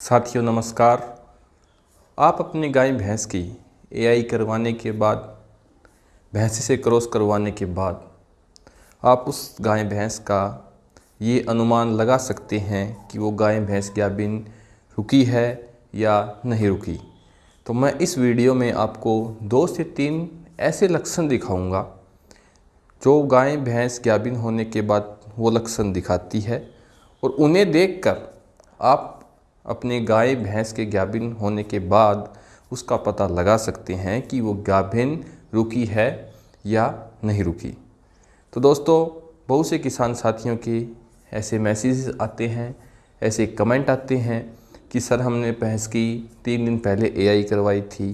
साथियों नमस्कार। आप अपनी गाय भैंस की एआई करवाने के बाद, भैंसे से क्रॉस करवाने के बाद आप उस गाय भैंस का ये अनुमान लगा सकते हैं कि वो गाय भैंस गाभिन रुकी है या नहीं रुकी। तो मैं इस वीडियो में आपको 2 से 3 ऐसे लक्षण दिखाऊंगा जो गाय भैंस गाभिन होने के बाद वो लक्षण दिखाती है, और उन्हें देखकर आप अपने गाय भैंस के गाभिन होने के बाद उसका पता लगा सकते हैं कि वो गाभिन रुकी है या नहीं रुकी। तो दोस्तों, बहुत से किसान साथियों के ऐसे मैसेज आते हैं, ऐसे कमेंट आते हैं कि सर हमने भैंस की 3 दिन पहले एआई करवाई थी,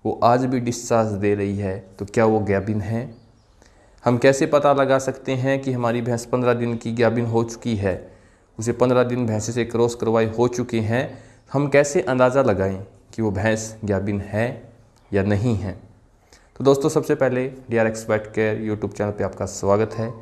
वो आज भी डिस्चार्ज दे रही है, तो क्या वो गाभिन है? हम कैसे पता लगा सकते हैं कि हमारी भैंस 15 दिन की गाभिन हो चुकी है, उसे 15 दिन भैंसे से क्रॉस करवाई हो चुके हैं? हम कैसे अंदाज़ा लगाएं कि वो भैंस गाभिन है या नहीं है? तो दोस्तों, सबसे पहले DR expert care YouTube channel पे आपका स्वागत है।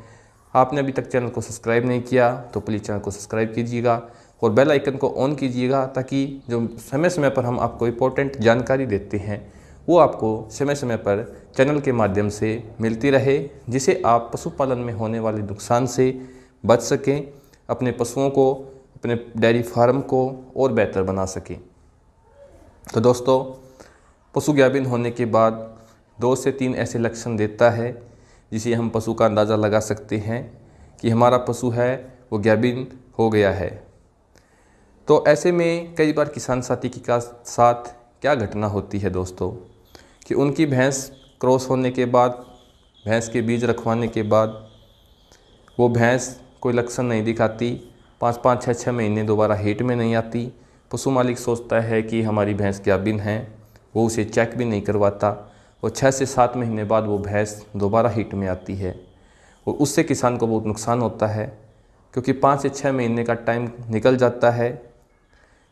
आपने अभी तक चैनल को सब्सक्राइब नहीं किया तो प्लीज़ चैनल को सब्सक्राइब कीजिएगा और बेल आइकन को ऑन कीजिएगा, ताकि जो समय समय पर हम आपको इंपॉर्टेंट जानकारी देते हैं वो आपको समय समय पर चैनल के माध्यम से मिलती रहे, जिसे आप पशुपालन में होने वाले नुकसान से बच सकें, अपने पशुओं को, अपने डेयरी फार्म को और बेहतर बना सकें। तो दोस्तों, पशु गाभिन होने के बाद 2 से 3 ऐसे लक्षण देता है जिसे हम पशु का अंदाज़ा लगा सकते हैं कि हमारा पशु है वो गाभिन हो गया है। तो ऐसे में कई बार किसान साथी के साथ क्या घटना होती है दोस्तों, कि उनकी भैंस क्रॉस होने के बाद, भैंस के बीज रखवाने के बाद वो भैंस कोई लक्षण नहीं दिखाती, 5-5, 6-6 महीने दोबारा हीट में नहीं आती। पशु मालिक सोचता है कि हमारी भैंस गाभिन है, वो उसे चेक भी नहीं करवाता, और 6 से 7 महीने बाद वो भैंस दोबारा हीट में आती है, और उससे किसान को बहुत नुकसान होता है, क्योंकि 5 से 6 महीने का टाइम निकल जाता है।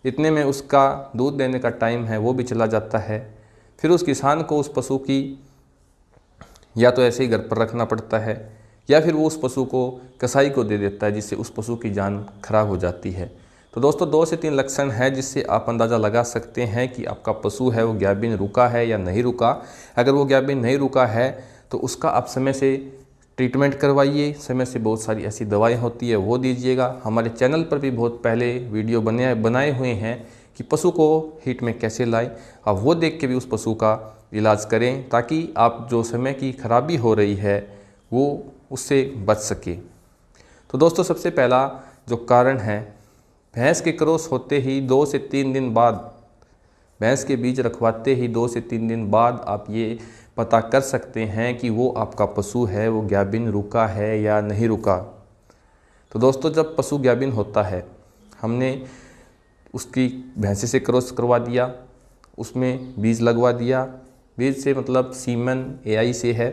इतने में उसका दूध देने का टाइम है वो भी चला जाता है। फिर उस किसान को उस पशु की या तो ऐसे ही घर पर रखना पड़ता है, या फिर वो उस पशु को कसाई को दे देता है, जिससे उस पशु की जान खराब हो जाती है। तो दोस्तों, 2 से 3 लक्षण हैं जिससे आप अंदाज़ा लगा सकते हैं कि आपका पशु है वो गाभिन रुका है या नहीं रुका। अगर वो गाभिन नहीं रुका है तो उसका आप समय से ट्रीटमेंट करवाइए, समय से बहुत सारी ऐसी दवाएं होती है वो दीजिएगा। हमारे चैनल पर भी बहुत पहले वीडियो बनाए हुए हैं कि पशु को हीट में कैसे लाएं, आप वो देख के भी उस पशु का इलाज करें, ताकि आप जो समय की खराबी हो रही है वो उससे बच सके। तो दोस्तों, सबसे पहला जो कारण है, भैंस के क्रॉस होते ही 2 से 3 दिन बाद, भैंस के बीज रखवाते ही 2 से 3 दिन बाद आप ये पता कर सकते हैं कि वो आपका पशु है वो गाभिन रुका है या नहीं रुका। तो दोस्तों, जब पशु गाभिन होता है, हमने उसकी भैंसे से क्रॉस करवा दिया, उसमें बीज लगवा दिया, बीज से मतलब सीमन एआई से है,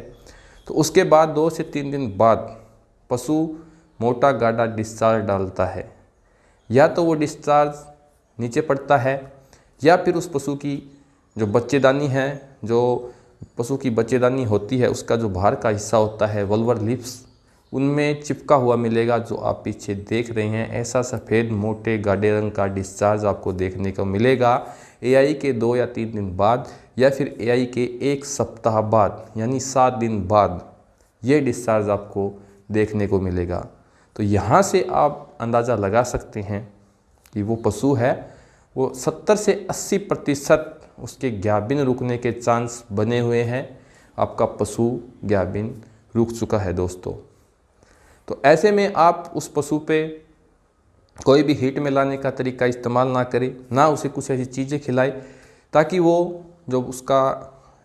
तो उसके बाद 2 से 3 दिन बाद पशु मोटा गाढ़ा डिस्चार्ज डालता है। या तो वो डिस्चार्ज नीचे पड़ता है, या फिर उस पशु की जो बच्चेदानी है, जो पशु की बच्चेदानी होती है, उसका जो बाहर का हिस्सा होता है, वल्वर लिप्स, उनमें चिपका हुआ मिलेगा, जो आप पीछे देख रहे हैं। ऐसा सफ़ेद मोटे गाढ़े रंग का डिस्चार्ज आपको देखने को मिलेगा एआई के 2 या 3 दिन बाद, या फिर एआई के 1 सप्ताह बाद, यानी 7 दिन बाद ये डिस्चार्ज आपको देखने को मिलेगा। तो यहाँ से आप अंदाज़ा लगा सकते हैं कि वो पशु है वो 70 से 80% उसके गाभिन रुकने के चांस बने हुए हैं। आपका पशु गाभिन रुक चुका है दोस्तों। तो ऐसे में आप उस पशु पे कोई भी हीट में लाने का तरीका इस्तेमाल ना करें, ना उसे कुछ ऐसी चीज़ें खिलाएं ताकि वो जो उसका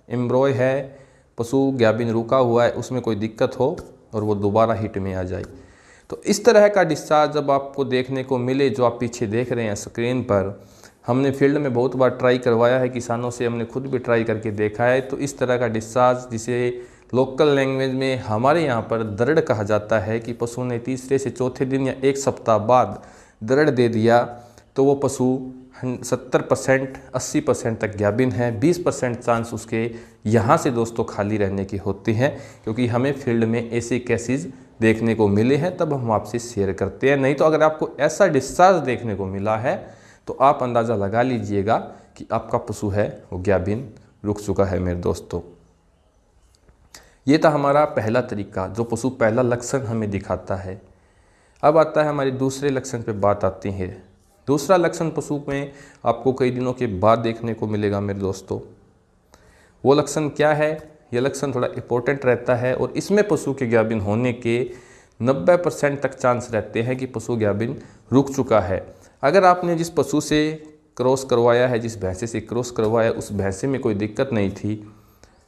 एम्ब्रॉय है, पशु गाभिन रुका हुआ है, उसमें कोई दिक्कत हो और वो दोबारा हीट में आ जाए। तो इस तरह का डिस्चार्ज जब आपको देखने को मिले, जो आप पीछे देख रहे हैं स्क्रीन पर, हमने फील्ड में बहुत बार ट्राई करवाया है, किसानों से हमने खुद भी ट्राई करके देखा है। तो इस तरह का डिस्चार्ज, जिसे लोकल लैंग्वेज में हमारे यहाँ पर दरड़ कहा जाता है, कि पशु ने तीसरे से चौथे दिन या 1 सप्ताह बाद दरड़ दे दिया, तो वो पशु 70% 80% तक गाभिन है। 20% चांस उसके यहाँ से दोस्तों खाली रहने के होते हैं, क्योंकि हमें फील्ड में ऐसे केसेस देखने को मिले हैं, तब हम आपसे शेयर करते हैं। नहीं तो अगर आपको ऐसा डिस्चार्ज देखने को मिला है तो आप अंदाज़ा लगा लीजिएगा कि आपका पशु है वो गाभिन रुक चुका है मेरे दोस्तों। ये था हमारा पहला तरीका, जो पशु पहला लक्षण हमें दिखाता है। अब आता है हमारे दूसरे लक्षण पे बात आती है। दूसरा लक्षण पशु में आपको कई दिनों के बाद देखने को मिलेगा मेरे दोस्तों। वो लक्षण क्या है? ये लक्षण थोड़ा इम्पोर्टेंट रहता है और इसमें पशु के गाभिन होने के 90% तक चांस रहते हैं कि पशु गाभिन रुक चुका है। अगर आपने जिस पशु से क्रॉस करवाया है, जिस भैंसे से क्रॉस करवाया, उस भैंसे में कोई दिक्कत नहीं थी,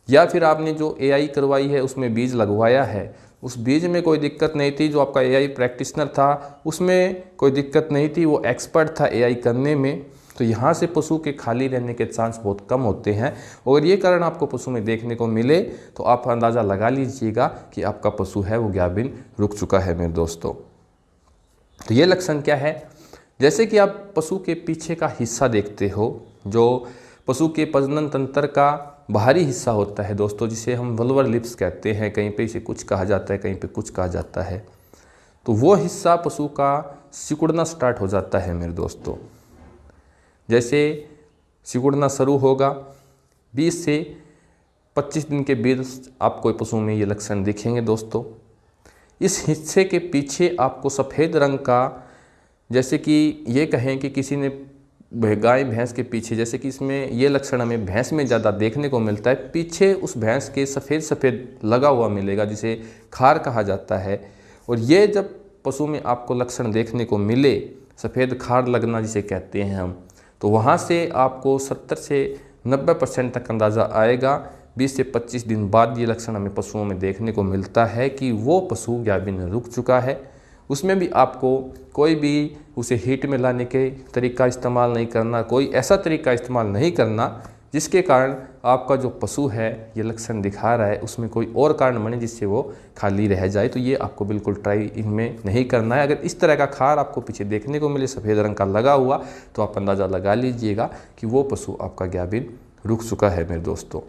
या फिर आपने जो एआई करवाई है उसमें बीज लगवाया है, उस बीज में कोई दिक्कत नहीं थी, जो आपका एआई प्रैक्टिशनर था उसमें कोई दिक्कत नहीं थी, वो एक्सपर्ट था एआई करने में, तो यहाँ से पशु के खाली रहने के चांस बहुत कम होते हैं। और ये कारण आपको पशु में देखने को मिले तो आप अंदाज़ा लगा लीजिएगा कि आपका पशु है वो गाभिन रुक चुका है मेरे दोस्तों। तो ये लक्षण क्या है? जैसे कि आप पशु के पीछे का हिस्सा देखते हो, जो पशु के प्रजनन तंत्र का बाहरी हिस्सा होता है दोस्तों, जिसे हम वल्वर लिप्स कहते हैं, कहीं पे इसे कुछ कहा जाता है, कहीं पे कुछ कहा जाता है। तो वो हिस्सा पशु का सिकुड़ना स्टार्ट हो जाता है मेरे दोस्तों। जैसे सिकुड़ना शुरू होगा, 20 से 25 दिन के बीच आपको पशु में ये लक्षण दिखेंगे दोस्तों। इस हिस्से के पीछे आपको सफ़ेद रंग का, जैसे कि ये कहें कि किसी ने गाय भैंस के पीछे, जैसे कि इसमें ये लक्षण हमें भैंस में ज़्यादा देखने को मिलता है, पीछे उस भैंस के सफ़ेद सफ़ेद लगा हुआ मिलेगा, जिसे खार कहा जाता है। और ये जब पशु में आपको लक्षण देखने को मिले, सफ़ेद खार लगना जिसे कहते हैं हम, तो वहाँ से आपको 70 से 90% तक अंदाज़ा आएगा। 20 से 25 दिन बाद ये लक्षण हमें पशुओं में देखने को मिलता है कि वो पशु गाभिन रुक चुका है। उसमें भी आपको कोई भी उसे हीट में लाने के तरीका इस्तेमाल नहीं करना, कोई ऐसा तरीका इस्तेमाल नहीं करना जिसके कारण आपका जो पशु है ये लक्षण दिखा रहा है उसमें कोई और कारण बने जिससे वो खाली रह जाए। तो ये आपको बिल्कुल ट्राई इनमें नहीं करना है। अगर इस तरह का खार आपको पीछे देखने को मिले सफ़ेद रंग का लगा हुआ, तो आप अंदाज़ा लगा लीजिएगा कि वो पशु आपका गाभिन रुक चुका है मेरे दोस्तों।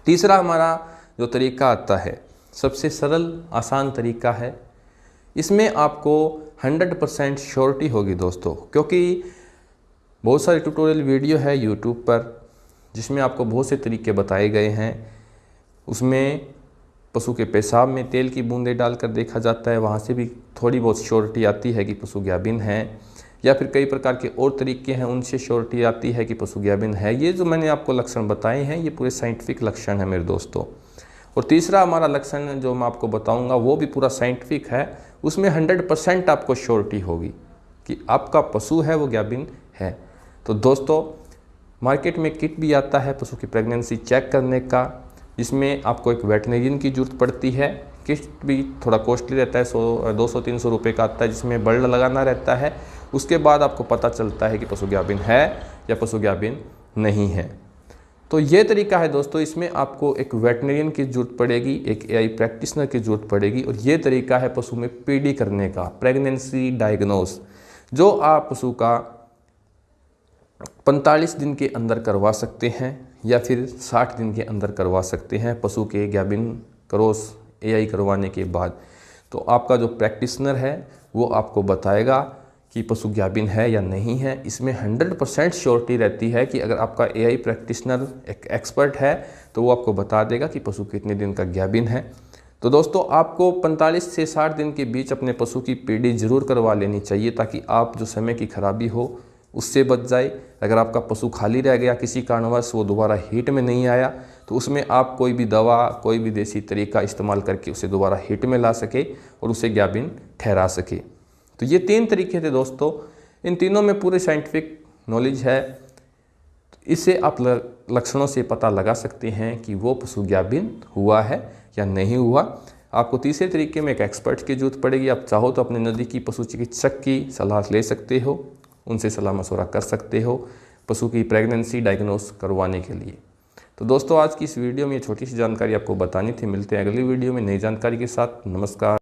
तीसरा हमारा जो तरीका आता है, सबसे सरल आसान तरीका है। इसमें आपको 100% श्योरिटी होगी दोस्तों, क्योंकि बहुत सारे ट्यूटोरियल वीडियो है यूट्यूब पर जिसमें आपको बहुत से तरीके बताए गए हैं। उसमें पशु के पेशाब में तेल की बूंदें डालकर देखा जाता है, वहाँ से भी थोड़ी बहुत श्योरिटी आती है कि पशु गाभिन है। या फिर कई प्रकार के और तरीके हैं, उनसे श्योरिटी आती है कि पशु गाभिन है। ये जो मैंने आपको लक्षण बताए हैं ये पूरे साइंटिफिक लक्षण है मेरे दोस्तों। और तीसरा हमारा लक्षण जो मैं आपको बताऊंगा वो भी पूरा साइंटिफिक है। उसमें 100% आपको श्योरिटी होगी कि आपका पशु है वो गाभिन है। तो दोस्तों, मार्केट में किट भी आता है पशु की प्रेगनेंसी चेक करने का, जिसमें आपको एक वेटनेरियन की ज़रूरत पड़ती है। किट भी थोड़ा कॉस्टली रहता है, 200-300 रुपये का आता है, जिसमें बल्ब लगाना रहता है। उसके बाद आपको पता चलता है कि पशु गाभिन है या पशु गाभिन नहीं है। तो ये तरीका है दोस्तों, इसमें आपको एक वेटनेरियन की ज़रूरत पड़ेगी, एक एआई प्रैक्टिशनर की ज़रूरत पड़ेगी। और ये तरीका है पशु में पीडी करने का, प्रेगनेंसी डायग्नोस, जो आप पशु का 45 दिन के अंदर करवा सकते हैं या फिर 60 दिन के अंदर करवा सकते हैं पशु के गाभिन क्रॉस एआई करवाने के बाद। तो आपका जो प्रैक्टिशनर है वो आपको बताएगा कि पशु गाभिन है या नहीं है। इसमें 100% श्योरिटी रहती है कि अगर आपका एआई प्रैक्टिशनर एक एक्सपर्ट है तो वो आपको बता देगा कि पशु कितने दिन का गाभिन है। तो दोस्तों, आपको 45 से 60 दिन के बीच अपने पशु की पीडी ज़रूर करवा लेनी चाहिए, ताकि आप जो समय की खराबी हो उससे बच जाए। अगर आपका पशु खाली रह गया किसी कारणवश, वो दोबारा हीट में नहीं आया, तो उसमें आप कोई भी दवा, कोई भी देसी तरीका इस्तेमाल करके उसे दोबारा हीट में ला सके और उसे गाभिन ठहरा सके। तो ये 3 तरीके थे दोस्तों, इन तीनों में पूरे साइंटिफिक नॉलेज है। तो इससे आप लक्षणों से पता लगा सकते हैं कि वो पशु गाभिन हुआ है या नहीं हुआ। आपको तीसरे तरीके में एक एक्सपर्ट की जरूरत पड़ेगी। आप चाहो तो अपने नज़दीकी पशु चिकित्सक की सलाह ले सकते हो, उनसे सलाह मशवरा कर सकते हो पशु की प्रेगनेंसी डायग्नोस करवाने के लिए। तो दोस्तों, आज की इस वीडियो में ये छोटी सी जानकारी आपको बतानी थी। मिलते हैं अगली वीडियो में नई जानकारी के साथ। नमस्कार।